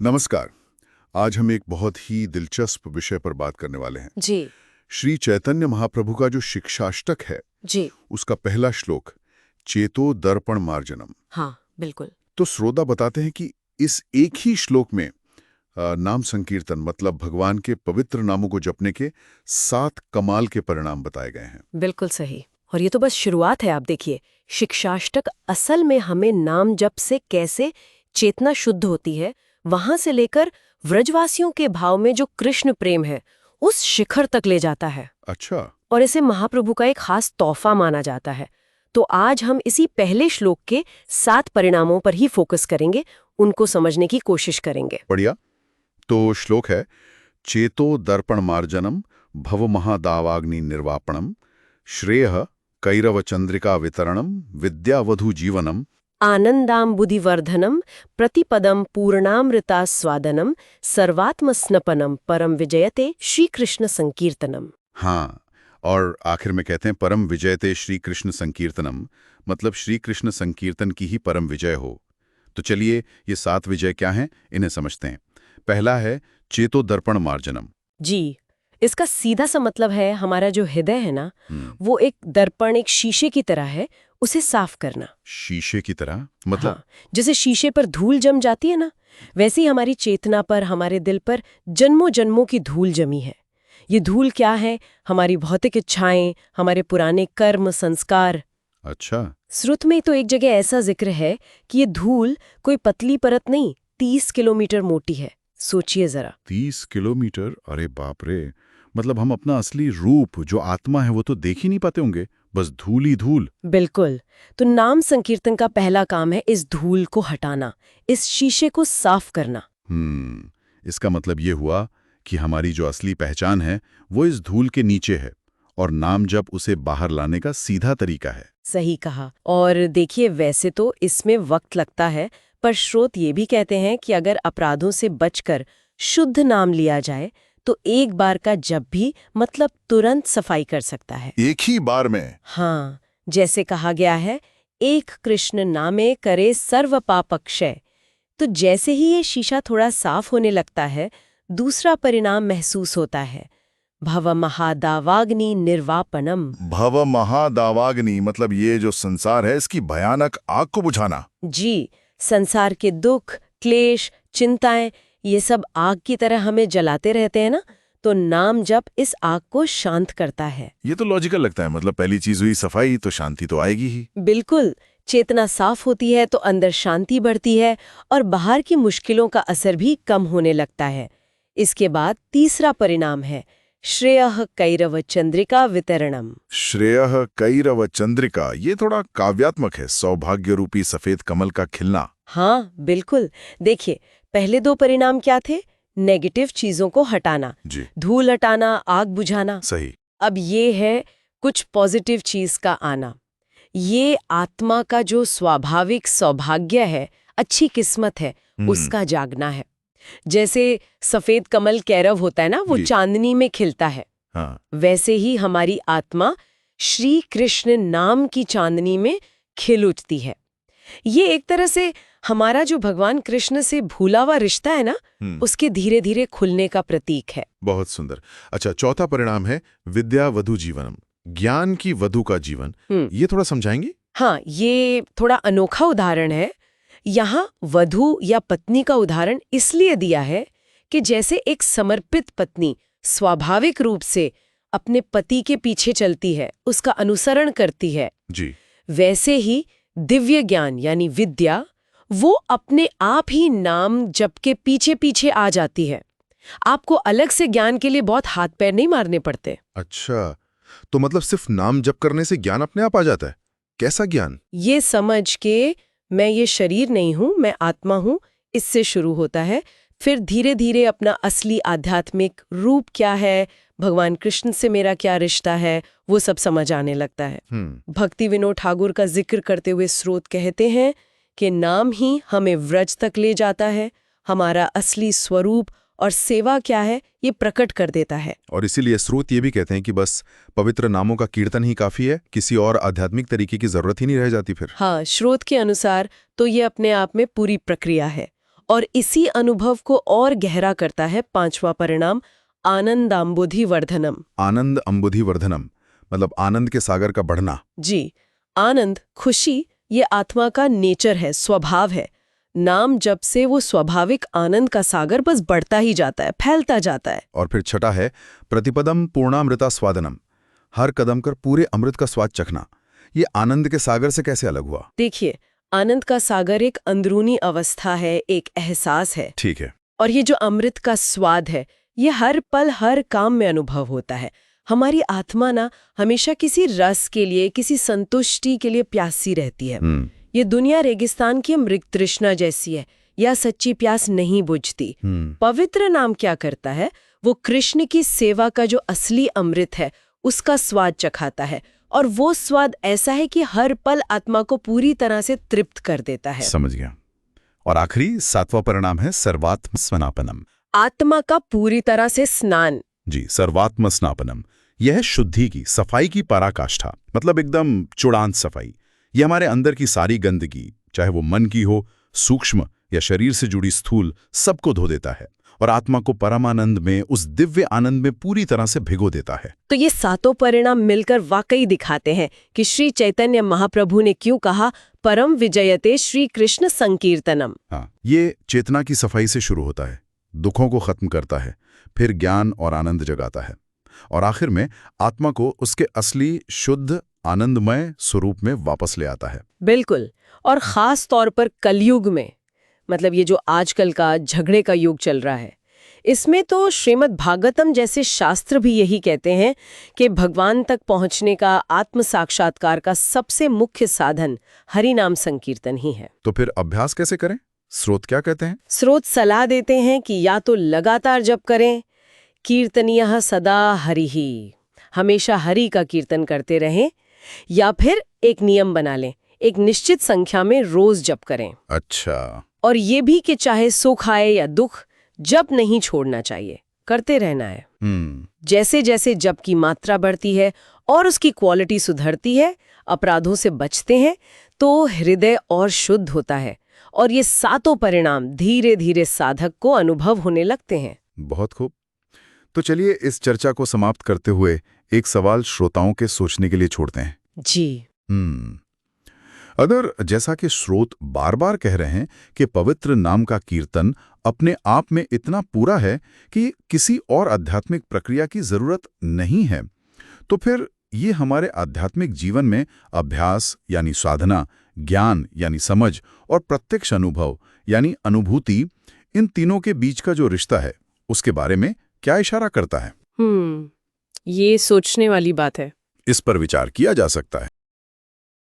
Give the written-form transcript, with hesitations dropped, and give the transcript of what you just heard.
नमस्कार। आज हम एक बहुत ही दिलचस्प विषय पर बात करने वाले हैं। जी। श्री चैतन्य महाप्रभु का जो शिक्षाष्टक है, जी। उसका पहला श्लोक, चेतो दर्पण मार्जनम। हाँ, बिल्कुल। तो श्रोता बताते हैं कि इस एक ही श्लोक में नाम संकीर्तन मतलब भगवान के पवित्र नामों को जपने के 7 कमाल के परिणाम बताए गए हैं। बिल्कुल सही। और ये तो बस शुरुआत है। आप देखिए, शिक्षाष्टक असल में हमें नाम जप से कैसे चेतना शुद्ध होती है, वहां से लेकर व्रजवासियों के भाव में जो कृष्ण प्रेम है, उस शिखर तक ले जाता है। अच्छा। और इसे महाप्रभु का एक खास तोहफा माना जाता है। तो आज हम इसी पहले श्लोक के 7 परिणामों पर ही फोकस करेंगे, उनको समझने की कोशिश करेंगे। बढ़िया। तो श्लोक है, चेतो दर्पण मार्जनम भव महादावाग्नि निर्वापणम श्रेयः कैरव चंद्रिका वितरणम विद्यावधु जीवनम। आनंदाम्बुधिवर्धनम प्रतिपदम पूर्णामृतास्वादनम सर्वात्मस्नपनम परम विजयते श्रीकृष्ण संकीर्तनम। हाँ, और आखिर में कहते हैं परम विजयते श्री कृष्ण संकीर्तनम, मतलब श्री कृष्ण संकीर्तन की ही परम विजय हो। तो चलिए ये 7 विजय क्या हैं, इन्हें समझते हैं। पहला है चेतो दर्पण मार्जनम। जी, इसका सीधा सा मतलब है हमारा जो हृदय है ना, वो एक दर्पण, एक शीशे की तरह है, उसे साफ करना। शीशे की तरह मतलब? हाँ, जैसे शीशे पर धूल जम जाती है ना, वैसे ही हमारी चेतना पर, हमारे दिल पर जन्मों जन्मों की धूल जमी है। ये धूल क्या है? हमारी भौतिक इच्छाएं, हमारे पुराने कर्म संस्कार। अच्छा। श्रुत में तो एक जगह ऐसा जिक्र है कि ये धूल कोई पतली परत नहीं, 30 किलोमीटर मोटी है। सोचिए जरा। 30 किलोमीटर? अरे बाप रे। मतलब हम अपना असली रूप जो आत्मा है वो तो देख ही नहीं पाते होंगे, बस धूल ही धूल। बिल्कुल। तो नाम संकीर्तन का पहला काम है इस धूल को हटाना, इस शीशे को साफ करना। इसका मतलब ये हुआ कि हमारी जो असली पहचान है वो इस धूल के नीचे है, और नाम जप उसे बाहर लाने का सीधा तरीका है। सही कहा। और देखिए, वैसे तो इसमें वक्त लगता है, पर स्रोत ये भी कहते हैं कि अगर अपराधों से बचकर शुद्ध नाम लिया जाए तो एक बार का जप भी मतलब तुरंत सफाई कर सकता है। एक ही बार में? हाँ, जैसे कहा गया है, एक कृष्ण नामे करे सर्व पाप अक्षय। तो जैसे ही ये शीशा थोड़ा साफ होने लगता है, दूसरा परिणाम महसूस होता है, भव महादावाग्नि निर्वापनम। भव महादावाग्नि मतलब ये जो संसार है इसकी भयानक आग को बुझाना। जी, संसार के दुख, क्लेश, चिंताएं, ये सब आग की तरह हमें जलाते रहते हैं ना, तो नाम जप इस आग को शांत करता है। ये तो लॉजिकल लगता है, मतलब पहली चीज हुई सफाई तो शांति तो आएगी ही। बिल्कुल। चेतना साफ होती है तो अंदर शांति बढ़ती है और बाहर की मुश्किलों का असर भी कम होने लगता है। इसके बाद तीसरा परिणाम है श्रेयः कैरव चंद्रिका वितरणम। श्रेयः कैरव चंद्रिका, ये थोड़ा काव्यात्मक है, सौभाग्य रूपी सफेद कमल का खिलना। हाँ, बिल्कुल। देखिए, पहले 2 परिणाम क्या थे? नेगेटिव चीजों को हटाना, जी। धूल हटाना, आग बुझाना। सही। अब ये है कुछ पॉजिटिव चीज का आना। ये आत्मा का जो स्वाभाविक सौभाग्य है, अच्छी किस्मत है, उसका जागना है। जैसे सफेद कमल कैरव होता है ना, वो चांदनी में खिलता है। हाँ। वैसे ही हमारी आत्मा श्री कृष्ण नाम की चांदनी में खिल उठती है। ये एक तरह से हमारा जो भगवान कृष्ण से भूला हुआ रिश्ता है ना, उसके धीरे धीरे खुलने का प्रतीक है। बहुत सुंदर। अच्छा, चौथा परिणाम है विद्यावधु जीवनम, ज्ञान की वधु का जीवन। ये थोड़ा समझाएंगे? हाँ, ये थोड़ा अनोखा उदाहरण है। यहाँ वधु या पत्नी का उदाहरण इसलिए दिया है कि जैसे एक समर्पित पत्नी स्वाभाविक रूप से अपने पति के पीछे चलती है, उसका अनुसरण करती है, जी, वैसे ही दिव्य ज्ञान यानी विद्या, वो अपने आप ही नाम जप के पीछे पीछे आ जाती है। आपको अलग से ज्ञान के लिए बहुत हाथ पैर नहीं मारने पड़ते। अच्छा, तो मतलब सिर्फ नाम जप करने से ज्ञान अपने आप आ जाता है? कैसा ज्ञान? ये समझ के मैं ये शरीर नहीं हूँ, मैं आत्मा हूँ, इससे शुरू होता है। फिर धीरे धीरे अपना असली आध्यात्मिक रूप क्या है, भगवान कृष्ण से मेरा क्या रिश्ता है, वो सब समझ आने लगता है। भक्ति विनोद ठाकुर का जिक्र करते हुए स्रोत कहते हैं कि नाम ही हमें व्रज तक ले जाता है, हमारा असली स्वरूप और सेवा क्या है ये प्रकट कर देता है। और इसीलिए स्रोत ये भी कहते हैं कि बस पवित्र नामों का कीर्तन ही काफी है, किसी और आध्यात्मिक तरीके की जरूरत ही नहीं रह जाती फिर। हाँ, स्रोत के अनुसार तो ये अपने आप में पूरी प्रक्रिया है। और इसी अनुभव को और गहरा करता है पांचवा परिणाम, आनंदाम्बुधि वर्धनम। आनंद अंबुधि वर्धनम मतलब आनंद के सागर का बढ़ना। जी, आनंद, खुशी, ये आत्मा का नेचर है, स्वभाव है। नाम जब से वो स्वाभाविक आनंद का सागर बस बढ़ता ही जाता है, फैलता जाता है। और फिर छठा है प्रतिपदम पूर्णामृता स्वादनम, हर कदम कर पूरे अमृत का स्वाद चखना। ये आनंद के सागर से कैसे अलग हुआ? देखिए, आनंद का सागर एक अंदरूनी अवस्था है, एक एहसास है। ठीक है। और ये जो अमृत का स्वाद है, ये हर पल हर काम में अनुभव होता है। हमारी आत्मा ना हमेशा किसी रस के लिए, किसी संतुष्टि के लिए प्यासी रहती है। ये दुनिया रेगिस्तान की मृग तृष्णा जैसी है, या सच्ची प्यास नहीं बुझती। पवित्र नाम क्या करता है? वो कृष्ण की सेवा का जो असली अमृत है, उसका स्वाद चखाता है। और वो स्वाद ऐसा है कि हर पल आत्मा को पूरी तरह से तृप्त कर देता है। समझ गया। और आखिरी सातवां परिणाम है सर्वात्म स्नापनम, आत्मा का पूरी तरह से स्नान। जी, सर्वात्म स्नापनम। यह है शुद्धि की, सफाई की पराकाष्ठा, मतलब एकदम चुड़ांत सफाई। यह हमारे अंदर की सारी गंदगी, चाहे वो मन की हो, सूक्ष्म या शरीर से जुड़ी स्थूल, सबको धो देता है और आत्मा को परमानंद में, उस दिव्य आनंद में पूरी तरह से भिगो देता है। तो ये सातों परिणाम मिलकर वाकई दिखाते हैं कि श्री चैतन्य महाप्रभु ने क्यों कहा परम विजयते श्री कृष्ण संकीर्तनम। हाँ, ये चेतना की सफाई से शुरू होता है, दुखों को खत्म करता है, फिर ज्ञान और आनंद जगाता है, और आखिर में आत्मा को उसके असली शुद्ध आनंदमय स्वरूप में वापस ले आता है। बिल्कुल। और खास तौर पर कलयुग में, मतलब ये जो आजकल का झगड़े का युग चल रहा है, इसमें तो श्रीमद् भागवतम जैसे शास्त्र भी यही कहते हैं कि भगवान तक पहुंचने का, आत्म साक्षात्कार का सबसे मुख्य साधन हरि नाम संकीर्तन ही है। तो फिर अभ्यास कैसे करें? स्रोत क्या कहते हैं? स्रोत सलाह देते हैं कि या तो लगातार जप करें, कीर्तनीयः सदा हरिः, हमेशा हरि का कीर्तन करते रहें, या फिर एक नियम बना लें, एक निश्चित संख्या में रोज जप करें। अच्छा। और ये भी कि चाहे सुख आए या दुख, जप नहीं छोड़ना चाहिए, करते रहना है। जैसे जैसे जप की मात्रा बढ़ती है और उसकी क्वालिटी सुधरती है, अपराधों से बचते हैं, तो हृदय और शुद्ध होता है और ये सातों परिणाम धीरे धीरे साधक को अनुभव होने लगते हैं। बहुत खूब। तो चलिए इस चर्चा को समाप्त करते हुए एक सवाल श्रोताओं के सोचने के लिए छोड़ते हैं। जी। अगर जैसा कि स्रोत बार बार कह रहे हैं कि पवित्र नाम का कीर्तन अपने आप में इतना पूरा है कि किसी और आध्यात्मिक प्रक्रिया की जरूरत नहीं है, तो फिर ये हमारे आध्यात्मिक जीवन में अभ्यास यानी साधना, ज्ञान यानी समझ और प्रत्यक्ष अनुभव यानी अनुभूति, इन तीनों के बीच का जो रिश्ता है, उसके बारे में क्या इशारा करता है? ये सोचने वाली बात है। इस पर विचार किया जा सकता है।